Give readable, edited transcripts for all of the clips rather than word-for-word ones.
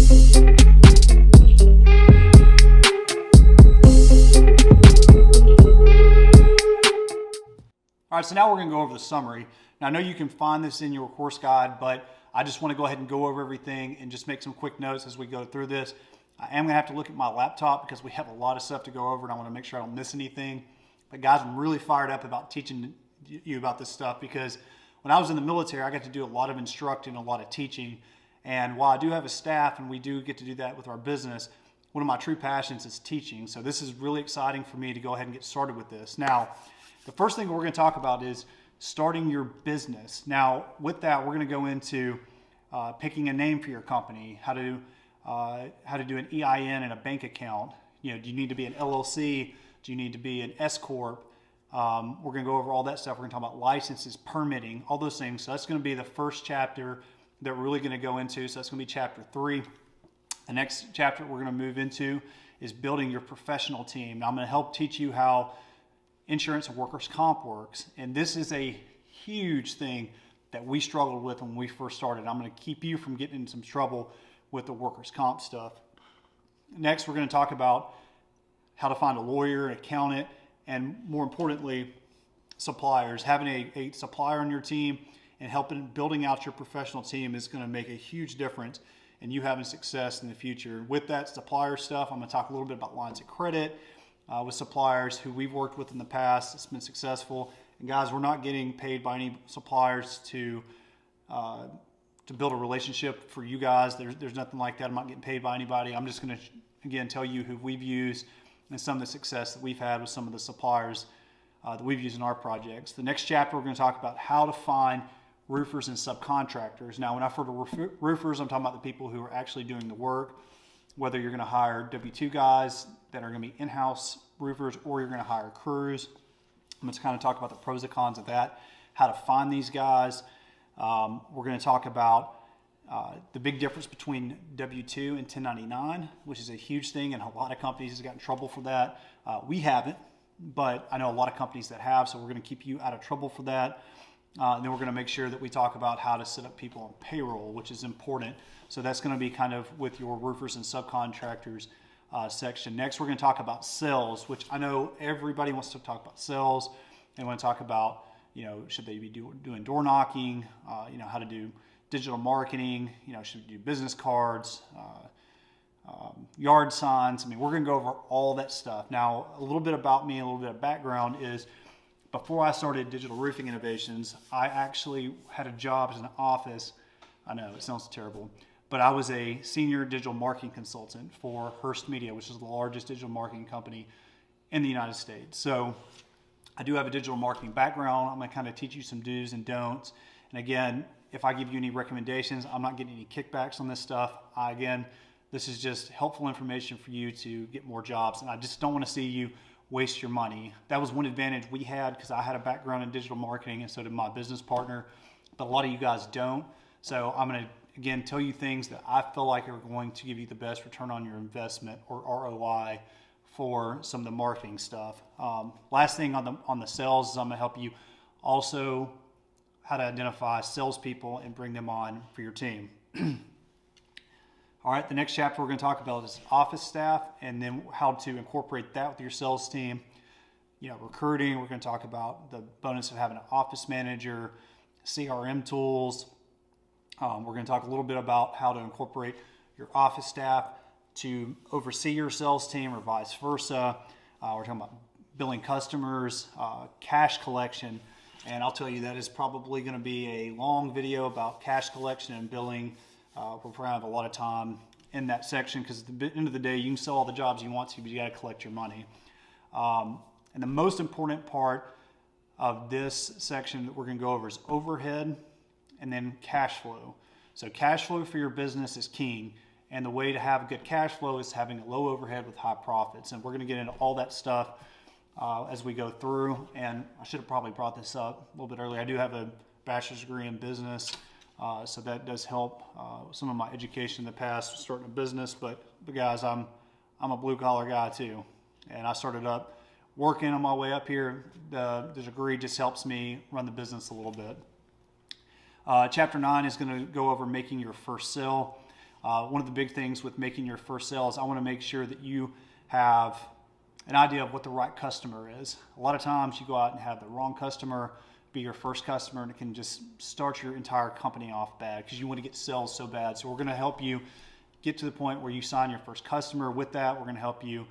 All right, so now we're going to go over the summary. Now I know you can find this in your course guide, but I just want to go ahead and go over everything and just make some quick notes as we go through this. I am going to have to look at my laptop because we have a lot of stuff to go over and I want to make sure I don't miss anything. But guys, I'm really fired up about teaching you about this stuff because when I was in the military, I got to do a lot of instructing, a lot of teaching. And while I do have a staff and we do get to do that with our business, one of my true passions is teaching. So this is really exciting for me to go ahead and get started with this. Now, the first thing we're going to talk about is starting your business. Now, with that, we're going to go into picking a name for your company, how to do an EIN and a bank account. You know, do you need to be an LLC? Do you need to be an S corp? We're going to go over all that stuff. We're going to talk about licenses, permitting, all those things. So that's going to be the first chapter that we're really going to go into. So that's going to be chapter 3. The next chapter we're going to move into is building your professional team. Now, I'm going to help teach you how insurance and workers' comp works. And this is a huge thing that we struggled with when we first started. I'm going to keep you from getting in some trouble with the workers' comp stuff. Next, we're going to talk about how to find a lawyer, an accountant, and more importantly, suppliers. Having a supplier on your team and helping building out your professional team is going to make a huge difference in you having success in the future. With that supplier stuff, I'm going to talk a little bit about lines of credit with suppliers who we've worked with in the past. It's been successful. And guys, we're not getting paid by any suppliers to build a relationship for you guys. There's nothing like that. I'm not getting paid by anybody. I'm just going to, again, tell you who we've used and some of the success that we've had with some of the suppliers that we've used in our projects. The next chapter, we're going to talk about how to find roofers and subcontractors. Now, when I refer to roofers, I'm talking about the people who are actually doing the work, whether you're going to hire W-2 guys that are going to be in-house roofers or you're going to hire crews. I'm going to kind of talk about the pros and cons of that, how to find these guys. We're going to talk about the big difference between W-2 and 1099, which is a huge thing, and a lot of companies have gotten in trouble for that. We haven't, but I know a lot of companies that have, so we're going to keep you out of trouble for that. And then we're going to make sure that we talk about how to set up people on payroll, which is important. So that's going to be kind of with your roofers and subcontractors section. Next, we're going to talk about sales, which I know everybody wants to talk about sales. They want to talk about, you know, should they be doing door knocking, you know, how to do digital marketing, you know, should we do business cards, yard signs. I mean, we're going to go over all that stuff. Now, a little bit about me, a little bit of background is before I started Digital Roofing Innovations, I actually had a job in an office. I know it sounds terrible, but I was a senior digital marketing consultant for Hearst Media, which is the largest digital marketing company in the United States. So I do have a digital marketing background. I'm going to kind of teach you some do's and don'ts. And again, if I give you any recommendations, I'm not getting any kickbacks on this stuff. Again, this is just helpful information for you to get more jobs. And I just don't want to see you waste your money. That was one advantage we had because I had a background in digital marketing and so did my business partner, but a lot of you guys don't. So I'm going to, again, tell you things that I feel like are going to give you the best return on your investment or ROI for some of the marketing stuff. Last thing on the sales is I'm going to help you also how to identify salespeople and bring them on for your team. All right, the next chapter we're going to talk about is office staff and then how to incorporate that with your sales team. You know, recruiting, we're going to talk about the bonus of having an office manager, CRM tools. We're going to talk a little bit about how to incorporate your office staff to oversee your sales team or vice versa. We're talking about billing customers, cash collection, and I'll tell you that is probably going to be a long video about cash collection and billing. We'll probably have a lot of time in that section because at the end of the day, you can sell all the jobs you want to, but you got to collect your money. And the most important part of this section that we're going to go over is overhead and then cash flow. So cash flow for your business is king. And the way to have good cash flow is having a low overhead with high profits. And we're going to get into all that stuff as we go through. And I should have probably brought this up a little bit earlier. I do have a bachelor's degree in business. So that does help some of my education in the past starting a business, but guys, I'm a blue collar guy too. And I started up working on my way up here. The degree just helps me run the business a little bit. Chapter 9 is going to go over making your first sale. One of the big things with making your first sales, I want to make sure that you have an idea of what the right customer is. A lot of times you go out and have the wrong customer be your first customer, and it can just start your entire company off bad because you want to get sales so bad. So we're going to help you get to the point where you sign your first customer. With that, we're going to help you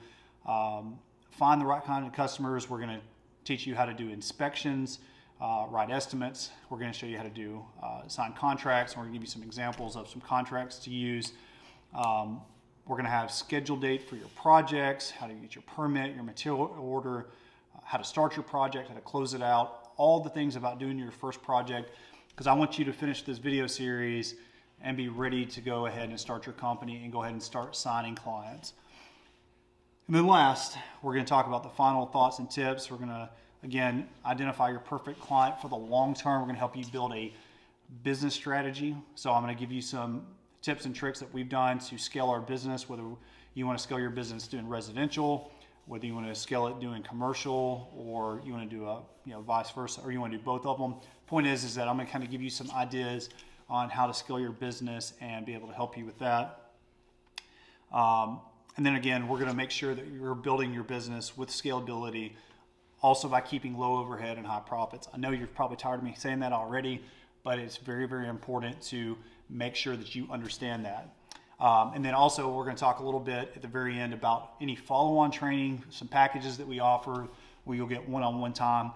find the right kind of customers. We're going to teach you how to do inspections, write estimates. We're going to show you how to do sign contracts, and we're going to give you some examples of some contracts to use. We're going to have schedule date for your projects, how to get your permit, your material order, how to start your project, how to close it out, all the things about doing your first project, because I want you to finish this video series and be ready to go ahead and start your company and go ahead and start signing clients. And then last, we're going to talk about the final thoughts and tips. We're going to, again, identify your perfect client for the long term. We're going to help you build a business strategy. So I'm going to give you some tips and tricks that we've done to scale our business, whether you want to scale your business doing residential, whether you want to scale it doing commercial, or you want to do vice versa, or you want to do both of them. Point is that I'm going to kind of give you some ideas on how to scale your business and be able to help you with that. And then again, we're going to make sure that you're building your business with scalability, also by keeping low overhead and high profits. I know you're probably tired of me saying that already, but it's very, very important to make sure that you understand that. And then also we're going to talk a little bit at the very end about any follow-on training, some packages that we offer where you'll get one-on-one time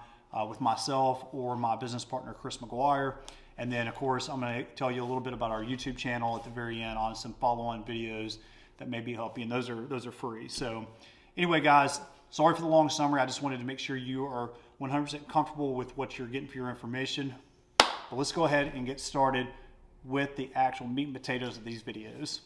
with myself or my business partner, Chris McGuire. And then of course, I'm going to tell you a little bit about our YouTube channel at the very end on some follow-on videos that maybe help you. And those are free. So anyway, guys, sorry for the long summary. I just wanted to make sure you are 100% comfortable with what you're getting for your information. But let's go ahead and get started with the actual meat and potatoes of these videos.